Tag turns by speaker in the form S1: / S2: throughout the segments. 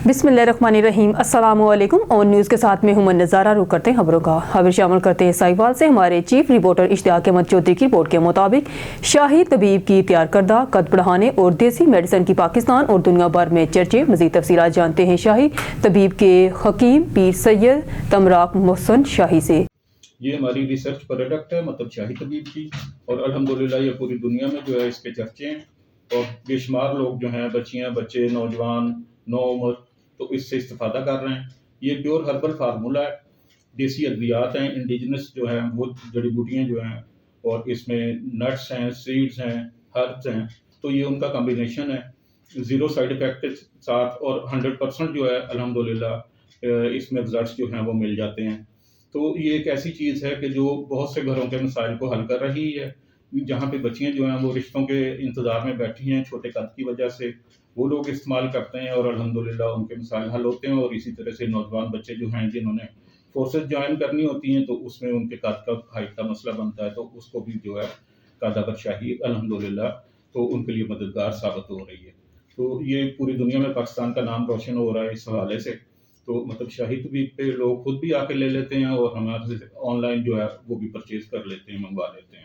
S1: بسم اللہ الرحمن الرحیم، السلام علیکم۔ آن نیوز کے ساتھ میں ہوں نظارہ رخ کرتے ہیں خبروں کا۔ خبر شامل کرتے ہیں ساہیوال سے ہمارے چیف رپورٹر اشتیاق احمد چودھری کی رپورٹ کے مطابق شاہی طبیب کی تیار کردہ قد بڑھانے اور دیسی میڈیسن کی پاکستان اور دنیا بھر میں چرچے۔ مزید تفصیلات جانتے ہیں شاہی طبیب کے حکیم پیر سید تمراق محسن شاہی سے۔
S2: یہ ہماری ریسرچ پروڈکٹ ہے، مطلب شاہی طبیب کی، اور الحمدللہ یہ پوری دنیا میں جو ہے اس کے چرچے ہیں اور بے شمار لوگ جو ہیں، بچیاں، بچے، نوجوان، نو عمر، تو اس سے استفادہ کر رہے ہیں۔ یہ پیور ہربل فارمولہ ہے، دیسی ادویات ہیں، انڈیجنس جو ہیں وہ جڑی بوٹیاں جو ہیں، اور اس میں نٹس ہیں، سیڈز ہیں، ہربس ہیں، تو یہ ان کا کمبینیشن ہے، زیرو سائیڈ افیکٹ کے ساتھ، اور 100% جو ہے الحمدللہ اس میں رزلٹس جو ہیں وہ مل جاتے ہیں۔ تو یہ ایک ایسی چیز ہے کہ جو بہت سے گھروں کے مسائل کو حل کر رہی ہے، جہاں پہ بچیاں جو ہیں وہ رشتوں کے انتظار میں بیٹھی ہیں چھوٹے قد کی وجہ سے، وہ لوگ استعمال کرتے ہیں اور الحمدللہ ان کے مسائل حل ہوتے ہیں۔ اور اسی طرح سے نوجوان بچے جو ہیں جنہوں نے فورسز جوائن کرنی ہوتی ہیں، تو اس میں ان کے قد کا ہائٹ کا مسئلہ بنتا ہے، تو اس کو بھی جو ہے قد شاہی الحمدللہ تو ان کے لیے مددگار ثابت ہو رہی ہے۔ تو یہ پوری دنیا میں پاکستان کا نام روشن ہو رہا ہے اس حوالے سے۔ تو مطلب شاہی طبیب پہ لوگ خود بھی آ کے لے لیتے ہیں اور ہمارے آن لائن جو ہے وہ بھی پرچیز کر لیتے ہیں، منگوا لیتے ہیں۔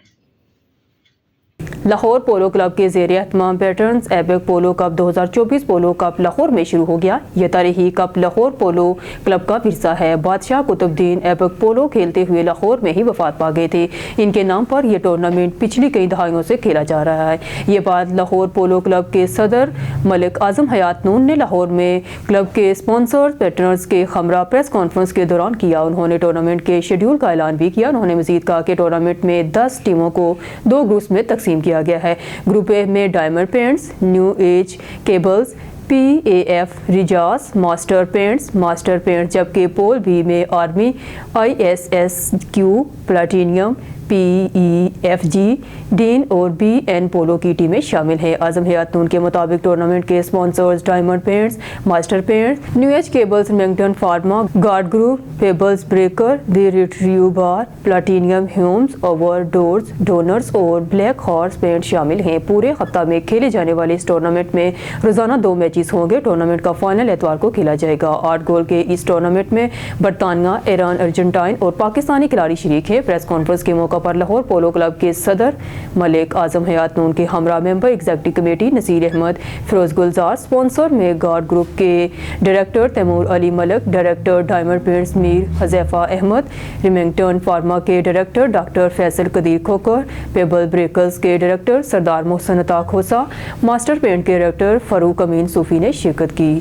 S1: لاہور پولو کلب کے زیر اہتمام patterns Aibak polo cup 2024 polo cup Lahore میں شروع ہو گیا۔ یہ تاریخی کپ لاہور پولو کلب کا ورثہ ہے۔ بادشاہ قطب الدین ایبک پولو کھیلتے ہوئے لاہور میں ہی وفات پا گئے تھے۔ ان کے نام پر یہ ٹورنامنٹ پچھلی کئی دہائیوں سے کھیلا جا رہا ہے۔ یہ بات لاہور پولو کلب کے صدر ملک اعظم حیات نون نے لاہور میں کلب کے اسپانسر پیٹرنز کے ہمراہ پریس کانفرنس کے دوران کیا۔ انہوں نے ٹورنامنٹ کے شیڈول کا اعلان بھی کیا۔ انہوں نے مزید کہا کہ ٹورنامنٹ میں 10 ٹیموں کو 2 گروپس میں تقسیم کیا گیا ہے۔ گروپ اے میں Diamond Paints, New Age Cables, P A F ریجاس، ماسٹر پینٹس، جبکہ پول بی میں army, I S S Q, Platinum, P E F G, Dean اور بی این پولو کی ٹیمیں شامل ہیں۔ اعظم حیات نون کے مطابق ٹورنامنٹ کے sponsors Diamond Paints, Master Paints, New Age Cables, Remington Pharma, Guard Group, Pebbles Breaker, the Retro Bar, Platinum Homes, over doors, donors اور بلیک ہارس پینٹ شامل ہیں۔ پورے ہفتہ میں کھیلے جانے والے اس ٹورنامنٹ میں روزانہ 2 میچز ہوں گے۔ ٹورنامنٹ کا فائنل اتوار کو کھیلا جائے گا۔ 8 گول کے اس ٹورنامنٹ میں برطانیہ، ایران، ارجنٹائن اور پاکستانی کھلاڑی شریک ہیں۔ پریس کانفرنس کے موقع پر لاہور پولو کلب کے صدر ملک اعظم حیات نون کے ہمراہ ممبر ایگزیکٹو کمیٹی نصیر احمد، فیروز گلزار، اسپانسر میں گارڈ گروپ کے ڈائریکٹر تیمور علی ملک، ڈائریکٹر ڈائمنڈ پینٹس میر حذیفہ احمد، ریمنگٹن فارما کے ڈائریکٹر ڈاکٹر فیصل قدیر کھوکر، پیبل بریکرز کے ڈائریکٹر سردار محسن عطا کھوسا، ماسٹر پینٹ کے ڈائریکٹر فاروق امین صوفی نے شرکت کی۔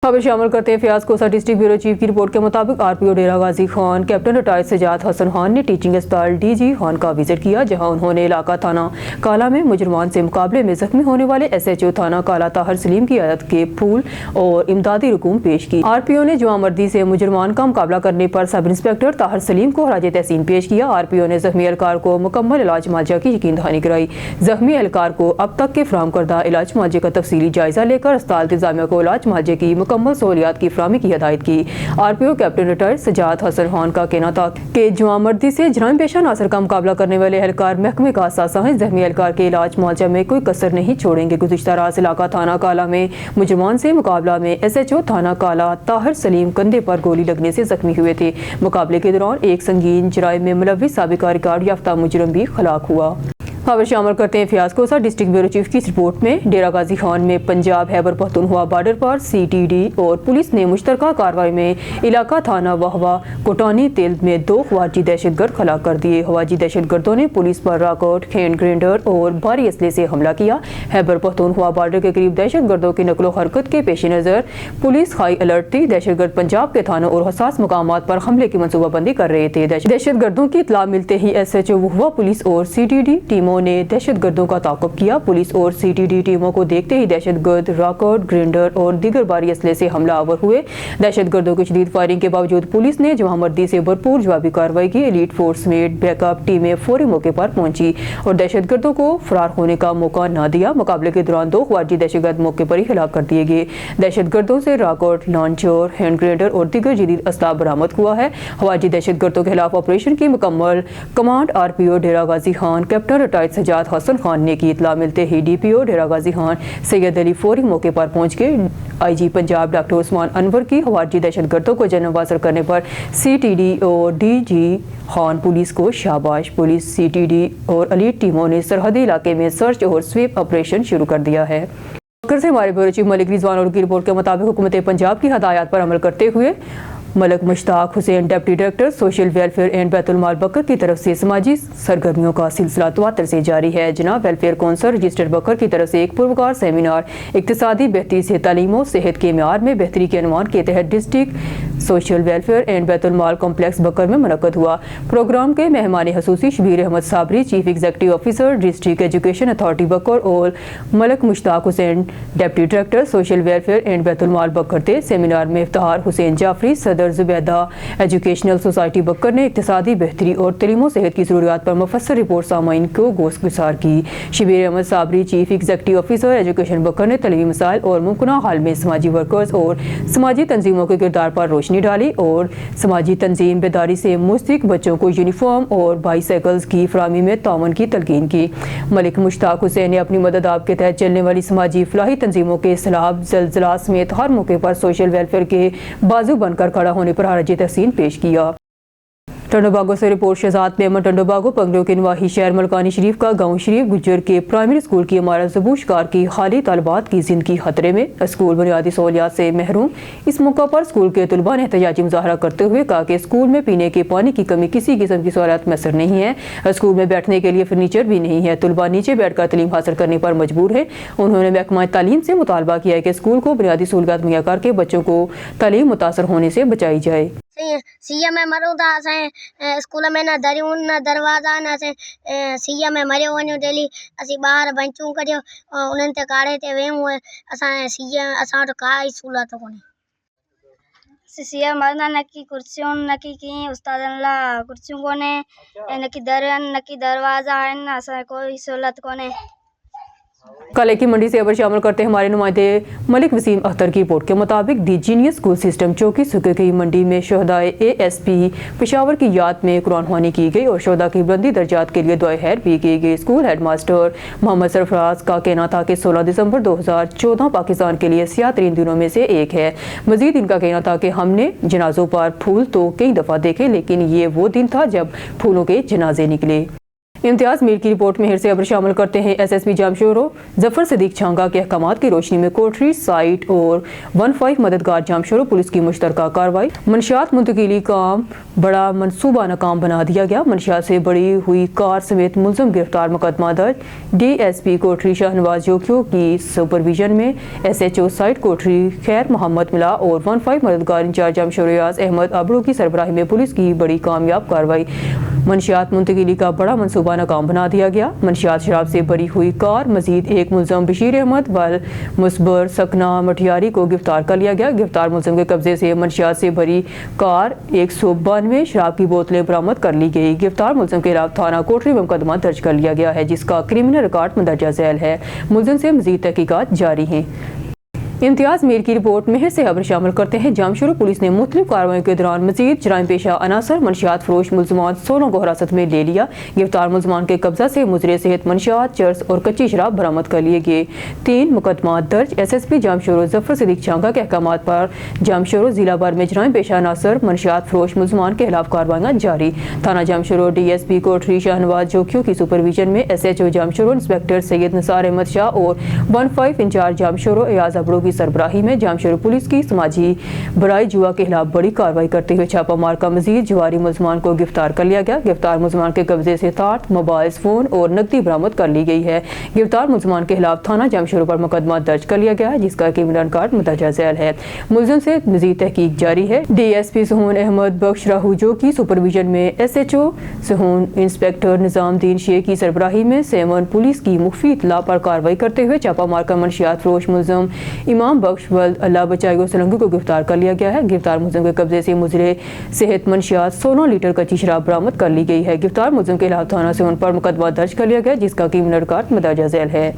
S1: خبر شامل کرتے ہیں فیاض کوسہ ڈسٹرکٹ بیورو چیف کی رپورٹ کے مطابق are P O Dera Ghazi Khan captain retired Sajjad حسن خان نے ٹیچنگ اسپتال ڈی جی خان کا وزٹ کیا، جہاں انہوں نے علاقہ تھانہ کالا میں مجرمان سے مقابلے میں زخمی ہونے والے ایس ایچ او تھانہ کالا طاہر سلیم کی عیادت کے پھول اور امدادی رقوم پیش کی۔ آر پی او نے جواں مردی سے مجرمان کا مقابلہ کرنے پر سب انسپکٹر طاہر سلیم کو خراج تحسین پیش کیا۔ آر پی او نے زخمی اہلکار کو مکمل علاج معالجہ کی یقین دہانی کرائی۔ زخمی اہلکار کو اب تک کے فراہم کردہ علاج معالجے کا تفصیلی جائزہ لے کر اسپتال انتظامیہ کو علاج معالجے کی مکمل سہولیات کی فراہمی کی ہدایت کی۔ Are P O captain retired Sajjad حسن خان کا کہنا تھا کہ جواں مردی سے جرائم پیشہ عناصر کا مقابلہ کرنے والے اہلکار محکمے کا اثاثہ ہیں۔ زخمی اہلکار کے علاج معالجہ میں کوئی کسر نہیں چھوڑیں گے۔ گزشتہ رات علاقہ تھانہ کالا میں مجرمان سے مقابلہ میں ایس ایچ او تھانہ کالا طاہر سلیم کندھے پر گولی لگنے سے زخمی ہوئے تھے۔ مقابلے کے دوران ایک سنگین جرائم میں ملوث سابقہ ریکارڈ یافتہ مجرم بھی ہلاک ہوا۔ خبر شامل کرتے ہیں فیاض کوسہ ڈسٹرکٹ بیورو چیف کی رپورٹ میں۔ ڈیرہ غازی خان میں پنجاب خیبر پختونخوا بارڈر پر سی ٹی ڈی اور پولیس نے مشترکہ کارروائی میں علاقہ تھانہ وہوا کوٹانی تیل میں 2 خواجی دہشت گرد ہلاک کر دیے۔ خواجی دہشت گردوں نے پولیس پر راکٹ، ہینڈ گرینیڈر اور بھاری اسلحے سے حملہ کیا۔ خیبر پختونخوا بارڈر کے قریب دہشت گردوں کی نقل و حرکت کے پیش نظر پولیس ہائی الرٹ تھی۔ دہشت گرد پنجاب کے تھانوں اور حساس مقامات پر حملے کی منصوبہ بندی کر رہے تھے۔ دہشت گردوں کی اطلاع ملتے ہی ایس ایچ او وہوا پولیس اور سی ٹی ڈی ٹیموں نے دہشت گردوں کا تعاقب کیا۔ پولیس اور سی ٹی ڈی ٹیموں کو دیکھتے ہی دہشت گرد راکٹ، گرینیڈر اور دیگر بھاری اسلحے سے حملہ آور ہوئے۔ دہشت گردوں کی شدید فائرنگ کے باوجود پولیس نے جواں مردی سے بھرپور جوابی کارروائی کی۔ ایلیٹ فورس سمیت بیک اپ ٹیمیں فوری موقع پر پہنچی اور دہشت گردوں کو فرار ہونے کا موقع نہ دیا۔ مقابلے کے دوران 2 خواجی دہشت گرد موقع پر ہی ہلاک کر دیے گئے۔ دہشت گردوں سے راکٹ، لانچر، ہینڈ گرینیڈر اور دیگر جدید اسلحہ برآمد ہوا ہے۔ خواجی دہشت گردوں کے خلاف آپریشن کی مکمل command R P O Dera Ghazi Khan captain retired incharge Sajjad Hasan Khan ने की। इतला मिलते ही DPO डेरा गाजी खान सैयद अली फौरी मौके पर पहुंच के IG पंजाब डॉक्टर उस्मान अनवर की हवाजी दहशतगर्दों को जनवासर करने पर CTD और DG खान पुलिस को शाबाश। पुलिस, CTD और एलीट टीमों ने सरहदी इलाके में सर्च और स्वीप ऑपरेशन शुरू कर दिया है। मक्कर से हमारे ब्यूरो चीफ मलिक रिजवान और की रिपोर्ट के मुताबिक हुकूमत पंजाब की हदायत पर अमल करते हुए Malik Mushtaq Hussain deputy director social welfare and Baitul Mal Bhakkar की तरफ से समाजी सरगर्मियों का सिलसिला तवातर से जारी है। जनाब वेलफेयर कौंसल रजिस्टर्ड बकर की तरफ से एक पुरवकार सेमिनार इक्तिसादी बेहतरी से तालीम और सेहत के म्यार में बेहतरी के अनुमान के तहत district social welfare and Baitul Mal complex Bhakkar में मुनक्कद हुआ। प्रोग्राम के मेहमान खसूसी Shabbir Ahmed Sabri chief executive officer district education authority Bhakkar और Malik Mushtaq Hussain deputy director social welfare and Baitul Mal Bhakkar थे। सेमिनार में इफ्तार हुसैन जाफरी सदर जुबैदा एजुकेशनल सोसाइटी बकर ने इक्तिसादी बेहतरी और तलीम सेहत की ज़रूरियात पर मुफस्सल रिपोर्ट सामाइन को गोश्त गुजार की। Shabbir Ahmed Sabri chief executive officer education Bhakkar ने तलीमी मसाइल और मुमकिन हाल में समाजी वर्कर्स और समाजी तंजीमों के किरदार पर रोशनी डाली और समाजी तंजीम बेदारी से मुस्तक बच्चों को यूनिफॉर्म और बाईसाइकिल्स की फराहमी में तावन की तलकीन की। मलिक मुश्ताक हुसैन ने अपनी मदद आप के तहत चलने वाली समाजी फलाही तंजीमों के सैलाब जलजला समेत हर मौके पर सोशल वेलफेयर के बाजू बनकर खड़ा होने पर हरज तहसीन पेश किया। टंडोबागो से रिपोर्ट शहजाद मेमन टंडोबागो पंगड़ों के नवाही शहर मलकानी शरीफ का गांव शरीफ गुज्जर के प्राइमरी स्कूल की इमारत ज़बूशकार की खाली तालबात की जिंदगी खतरे में, स्कूल बुनियादी सहूलियात से महरूम। इस मौका पर स्कूल के तलबा ने एहतजाजी मुजाहरा करते हुए कहा कि स्कूल में पीने के पानी की कमी किसी किस्म की सहूलियत मैसर नहीं है। स्कूल में बैठने के लिए फर्नीचर भी नहीं है। तलबा नीचे बैठकर तालीम हासिल करने पर मजबूर है। उन्होंने महकमा तालीम से मुतालबा किया है कि स्कूल को बुनियादी सहूलियात मुहैया करके बच्चों को तालीम मुतासर होने से बचाई जाए।
S3: सीया में मरूं था असें स्कूल में न दरियूं न दरवाज़ा न असें सीया में मरियो वञूं डेली असीं ॿार बंचूं कढियो उन्हनि ते काड़े ते वेहूं असां सीया असां वटि का ई सहूलियत कोन्हे।
S4: सीया मरना न की कुर्सियों न की उस्तादन ला कुर्सियों कोने न की दरियन न की दरवाज़ा आहिनि न असां कोई सहूलियत कोन्हे।
S1: कल की मंडी से खबर शामिल करते हैं हमारे नुमाइंदे मलिक वसीम अख्तर की रिपोर्ट के मुताबिक दी जीनियस स्कूल सिस्टम चौकी सुखे की मंडी में शहदाए ASP पेशावर की याद में कुरान ख्वानी की गई और शहदा की बुलंदी दर्जात के लिए दुआ खैर भी की गई। स्कूल हेडमास्टर मोहम्मद सरफराज का कहना था कि 16 दिसंबर 2014 पाकिस्तान के लिए सियातरीन दिनों में से एक है। मजीद इनका कहना था कि हमने जनाजों पर फूल तो कई दफ़ा देखे लेकिन ये वो दिन था जब फूलों के जनाजे निकले। इम्तियाज मीर की रिपोर्ट में हिर से खबर शामिल करते हैं SSP जामशोरो जफर सदीक छांगा के अहकामात की रोशनी में कोठरी साइट और 15 मददगार जामशोरो पुलिस की मुश्तरका कार्रवाई। मंशियात मुंतकिली काम बड़ा मनसूबा नाकाम बना दिया गया। मंशियात से बड़ी हुई कार समेत मुलजम गिरफ्तार, मुकदमा दर्ज। DSP कोठरी शाहनवाज जोखियो की सुपरविजन में SHO साइट कोठरी खैर मोहम्मद मिला और 15 मददगार इंचार्ज जामशोरो रियाज अहमद अबड़ू की सरबराही में पुलिस की बड़ी कामयाब कार्रवाई। मंशियात मुंतकिली का बड़ा मनसूबा नाकाम बना दिया गया। मंशियात शराब से भरी हुई कार मजीद एक मुलजम बशीर अहमद वल मुसबर सकना मठियारी को गिरफ्तार कर लिया गया। गिरफ्तार मुलजम के कब्जे से मंशियात से भरी कार 192 शराब की बोतलें बरामद कर ली गई। गिरफ्तार मुलजम के खिलाफ थाना कोठरी में मुकदमा दर्ज कर लिया गया है जिसका क्रिमिनल रिकॉर्ड मंदरजा झैल है। मुलजिम से मजीद तहकीकात जारी हैं। इम्तियाज मीर की रिपोर्ट में से खबर शामिल करते हैं जामशोरो पुलिस ने मुख्तलिफ कार्रवाई के दौरान मजीद जराइम पेशा अनासर मंशियात फरोश मुलजमान 16 को हिरासत में ले लिया। गिरफ्तार मुलजमान के कब्जा से मुजरे सेहत मंशियात चर्स और कच्ची शराब बरामद कर लिए गए। 3 मुकदमा दर्ज। SSP जामशोरो जफर सदीक छांगा के अहकामात पर जामशोरो जिला भर में जराइम पेशा अनासर मंशियात फरोश मुलजमान के खिलाफ कार्रवाइयाँ जारी। थाना जामशोरो DSP कोठरी शाहनवाज जोखियो की सुपरविजन में SHO जामशोरो इंस्पेक्टर सैयद निसार अहमद शाह और 15 इंचार्ज जामशोरो एयाज अबड़ू की सरबराही में जामशोरो पुलिस की समाजी बुराई जुआ के खिलाफ बड़ी कार्रवाई करते हुए छापा मार का मजीद जवारी मुलजमान को गिरफ्तार कर लिया गया। गिरफ्तार मुलजमान के कब्जे से 60 मोबाइल फोन और नकदी बरामद कर ली गई है। गिरफ्तार मुलजमान के खिलाफ थाना जामशोरो पर मुकदमा दर्ज कर लिया गया है जिसका क्रिमिनल रिकॉर्ड मुंदरजा झैल है। मुलजिम से मजीद तहकीक जारी है। DSP सुहून अहमद बख्श राहूजो की सुपरविजन में SHO सुहून इंस्पेक्टर निजामुद्दीन शेख की सरबराही में सेवन पुलिस की मुख्फी इतला पर कार्रवाई करते हुए छापा मार कर मंशियात फरोश मुलजिम इमाम बख्श वल्द अल्लाह बचाई सलंगी को गिरफ्तार कर लिया गया है। गिरफ्तार मुलजिम के कब्जे से मुजरे सेहत मंशियात 16 लीटर कच्ची शराब बरामद कर ली गई है। गिरफ्तार मुलजिम के खिलाफ थाना से उन पर मुकदमा दर्ज कर लिया गया जिसका क्रिमिनल रिकॉर्ड मुंदरजा झैल है।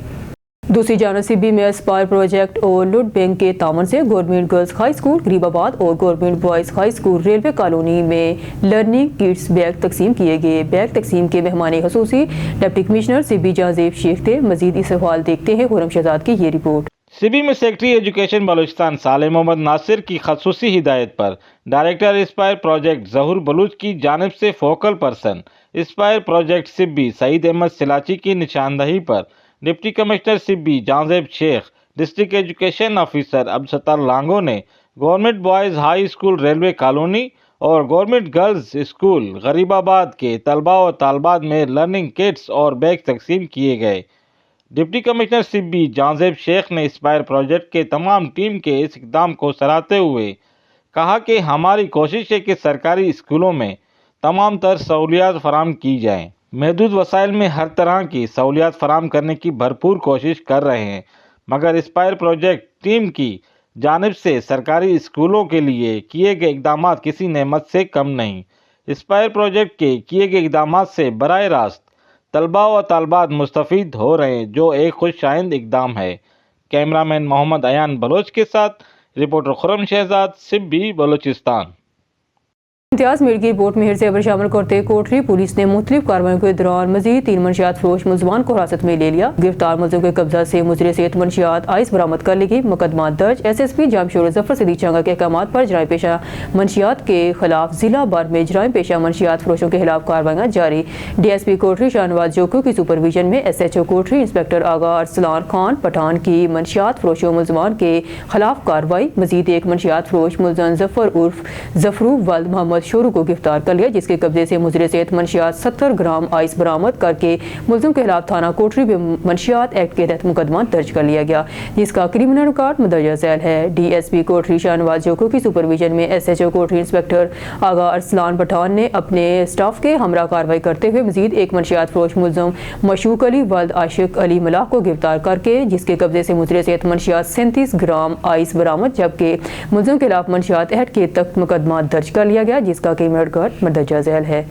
S1: दूसरी जानब सिब्बी में एस्पायर प्रोजेक्ट और लुट बैंक के तामन से government girls high school Gharibabad और government boys high school railway colony में लर्निंग किट्स बैग तकसीम किए गए। बैग तकसीम के मेहमान खसूसी डिप्टी कमिश्नर सिब्बी जाजेब शेख थे। मजीद इस हवाल देखते हैं खुरम शहजाद की ये रिपोर्ट।
S5: सिबी में सेक्रेटरी एजुकेशन बलूचिस्तान साले मोहम्मद नासिर की खसूसी हिदायत पर director Inspire project Zahoor Baloch की जानिब से focal person Inspire project Sibi Saeed Ahmed Silachi की निशानदही पर deputy commissioner Sibi Jahanzeb Sheikh, district education officer Abdul Lango ने government boys high school railway colony और गवर्नमेंट गर्ल्स स्कूल गरीबाबाद के तलबा और तालबात में लर्निंग किट्स और बैग तकसीम किए गए। डिप्टी कमिश्नर सिब्बी जाजेब शेख ने इंस्पायर प्रोजेक्ट के तमाम टीम के इस इक़दाम को सराहते हुए कहा कि हमारी कोशिश है कि सरकारी स्कूलों में तमाम तर सहूलियात फराम की जाएँ। महदूद वसाइल में हर तरह की सहूलियात फराम करने की भरपूर कोशिश कर रहे हैं, मगर इंस्पायर प्रोजेक्ट टीम की जानिब से सरकारी स्कूलों के लिए किए गए इक़दाम किसी नेमत से कम नहीं। इंस्पायर प्रोजेक्ट के किए गए इक़दाम से बराह रास्त तलबा व तालबात मुस्तफ़ीद हो रहे हैं, जो एक खुशआइंद इक़दाम है। कैमरामैन मोहम्मद अयान बलोच के साथ रिपोर्टर खुरम शहजाद, सिब्बी बलूचिस्तान।
S1: इम्तियाज़ मीर की रिपोर्ट में से अबर शामिल करते कोटरी पुलिस ने मुख्तलिफ कार्रवाइयों के दौरान मजीद 3 मंशियात फरोश मुलजमान को हिरासत में ले लिया। गिरफ्तार मुलजिम के कब्जा से मुजरे सेहत मंशियात आइस बरामद कर ली गई। मुकदमा दर्ज। SSP जामशोर जफर सदीक चंगा के अहकाम पर जराइम पेशा मंशियात के खिलाफ जिला भर में जराइम पेशा मंशियात फरोशों के खिलाफ कार्रवाइयाँ जारी। DSP कोटरी शाहनवाज जोकू की सुपरविजन में SHO कोटरी इंस्पेक्टर आगा अरसलान खान पठान की मंशियात फरोशों मुलजमान के खिलाफ कार्रवाई। मजीद एक मंशियात फरोश मुलजम जफर उर्फ जफरू वल्द मोहम्मद शोरू को गिरफ्तार कर लिया, जिसके कब्जे से मुजरे सेहत मंशियात 70 ग्राम आइस बरामद करके मुलजिम के खिलाफ थाना कोटरी में मंशियात एक्ट के तहत मुकदमा दर्ज कर लिया गया, जिसका क्रिमिनल रिकॉर्ड मदरजा झैल है। DSP कोटरी शाहनवाज जोकू की सुपरविजन में SHO कोटरी इंस्पेक्टर आगा अरसलान पठान ने अपने स्टाफ के हमरा कार्रवाई करते हुए मजीद एक मंशियात फरोश मुलजिम मशूक अली वल्द आशिक अली मलाह को गिरफ्तार करके जिसके कब्जे से मुजरे सेहत मंशियात 37 ग्राम आइस बरामद, जबकि मुलजिम के खिलाफ मंशियात एक्ट के तहत मुकदमा दर्ज कर लिया गया, जिसका क्रिमिनल रिकॉर्ड मदरजा झैल है।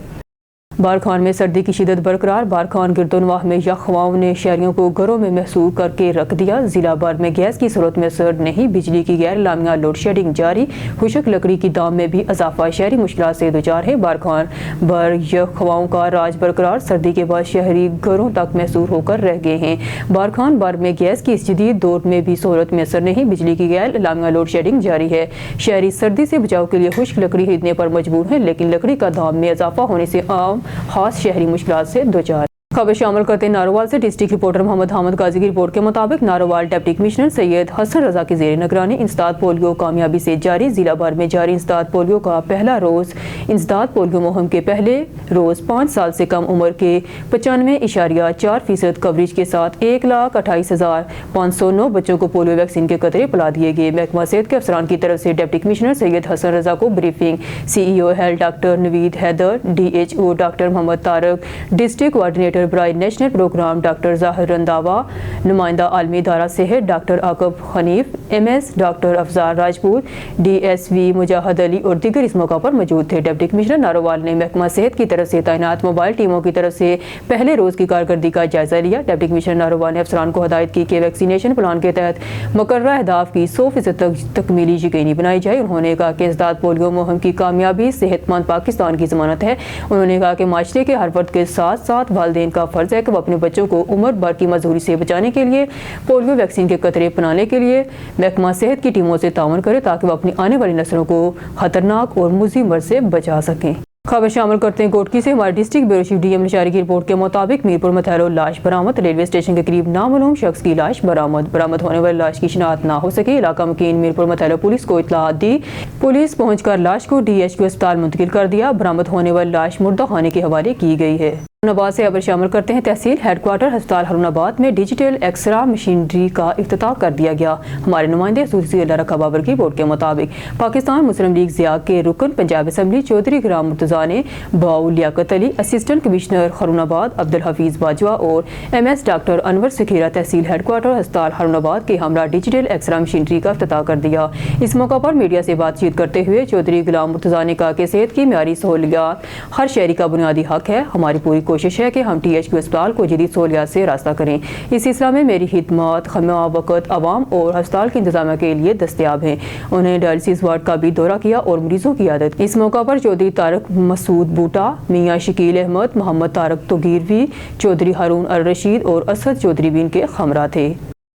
S1: बारखान में सर्दी की शिदत बरकरार। बारखान गिरदोनवाह में यख हवाओं ने शहरियों को घरों में महसूस करके रख दिया। जिला भर में गैस की सूरत में असर नहीं, बिजली की गैर लामिया लोड शेडिंग जारी। खुशक लकड़ी की दाम में भी इजाफा, शहरी मुश्किल से दुचार है। बारखान भर यख हवाओं का राज बरकरार। सर्दी के बाद शहरी घरों तक महसूस होकर रह गए हैं। बारखान भर में गैस की इस जदीद दौर में भी सहूलत में असर नहीं, बिजली की गैर लामिया लोड शेडिंग जारी है। शहरी सर्दी से बचाव के लिए खुश्क लकड़ी खरीदने पर मजबूर हैं, लेकिन लकड़ी का दाम में इजाफा होने से आम खास शहरी मुश्किलात से दो चार। खबर शामिल करते हैं नारोवाल से। डिस्ट्रिक्ट रिपोर्टर मोहम्मद हामिद गाजी की रिपोर्ट के मुताबिक नारोवाल डिप्टी कमिश्नर सैयद हसन रजा की जेर निगरानी इंसदाद पोलियो कामयाबी से जारी। जिला भर में जारी इंसदाद पोलियो का पहला रोज। इंसदाद पोलियो मुहिम के पहले रोज 5 साल से कम उम्र के 95.4% कवरेज के साथ 1,28,509 बच्चों को पोलियो वैक्सीन के कतरे पिला दिए गए। महकमा सेहत के अफसरान की तरफ से डिप्टी कमिश्नर सैयद हसन रजा को briefing. CEO health doctor Naveed Haider, DHO doctor Mohammad Tariq, district coordinator ब्राई national programme doctor Zahir Randhawa, नुमाइंदा आलमी इदारा सेहत doctor Aqib Hanif, MS doctor Afzar Rajput, DSV Mujahid Ali और दीगर इस मौका पर मौजूद थे। डिप्टी कमिश्नर नारोवाल ने महकमा सेहत की तरफ से तैनात मोबाइल टीमों की तरफ से पहले रोज की कारकर्दगी का जायजा लिया। डिप्टी कमिश्नर नारोवाल ने अफसरान को हदायत की कि वैक्सीनेशन प्लान के तहत मुकर्रर अहदाफ की 100% तकमीली यकीनी बनाई जाए। उन्होंने कहा कि इंसदाद पोलियो मुहिम की कामयाबी सेहतमंद पाकिस्तान की जमानत है। उन्होंने कहा कि माशरे के हर फर्द के साथ साथ वालिदैन का फर्ज है कि वो अपने बच्चों को उम्र भर की मजदूरी से बचाने के लिए पोलियो वैक्सीन के कतरे अपनाने के लिए महकमा सेहत की टीमों से ताउन करे, ताकि वो अपनी आने वाली नस्लों को खतरनाक और मुज़ी मर्ज से बचा सकें। खबर शामिल करते हैं कोटकी से। हमारे डिस्ट्रिक्ट ब्यूरो चीफ DM निशारी की रिपोर्ट के मुताबिक मीरपुर मथैलो लाश बरामद। रेलवे स्टेशन के करीब नामालूम शख्स की लाश बरामद होने वाली लाश की शिनाख्त ना हो सके। इलाका मुकीन मीरपुर मथैलो पुलिस को इत्तला दी। पुलिस पहुंचकर लाश को DHQ अस्पताल मुंतकिल कर दिया। बरामद होने वाली लाश मुर्दा खाने के हवाले की गई है। हरुणाबाद से खबर शामिल करते हैं। तहसील हेडक्वार्टर अस्पताल हरुणाबाद में डिजिटल एक्सरा मशीनरी का इफ्तिताह कर दिया गया। हमारे नुमाइंदे सूसी अल्लाह रखा बाबर की रिपोर्ट के मुताबिक पाकिस्तान मुस्लिम लीग ज़िया के रुकन पंजाब असम्बली चौधरी गुलाम मुर्तज़ा ने बाऊ लियाकत अली, असिस्टेंट कमिश्नर हरुणाबाद अब्दुल हफीज़ बाजवा और MS डॉक्टर अनवर सखीरा तहसील हेडक्वार्टर अस्पताल हरुणाबाद के हमरा डिजिटल एक्सरा मशीनरी का इफ्तिताह कर दिया। इस मौका पर मीडिया से बातचीत करते हुए चौधरी गुलाम मुर्तज़ा ने कहा कि सेहत की म्यारी सहूलियात हर शहरी का बुनियादी हक है। हमारी पूरी कोशिश है कि हम THQ अस्पताल को जदीद सहूलियात से रास्ता करें। इस सिलसिला में मेरी खिदमत खमा वक़्त आवाम और अस्पताल के इंतजाम के लिए दस्तयाब हैं। उन्होंने डायलिसिस वार्ड का भी दौरा किया और मरीजों की आदत की। इस मौका पर चौधरी तारक मसूद बूटा, मियाँ शकील अहमद, मोहम्मद तारक तोगीरवी, चौधरी हारून अल रशीद और असद चौधरी भी इनके हमरा थे।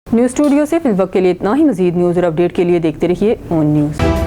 S1: न्यूज़ स्टूडियो से फिल वक्त के लिए इतना ही। मज़ीद न्यूज़ और अपडेट के लिए देखते रहिए ऑन न्यूज़।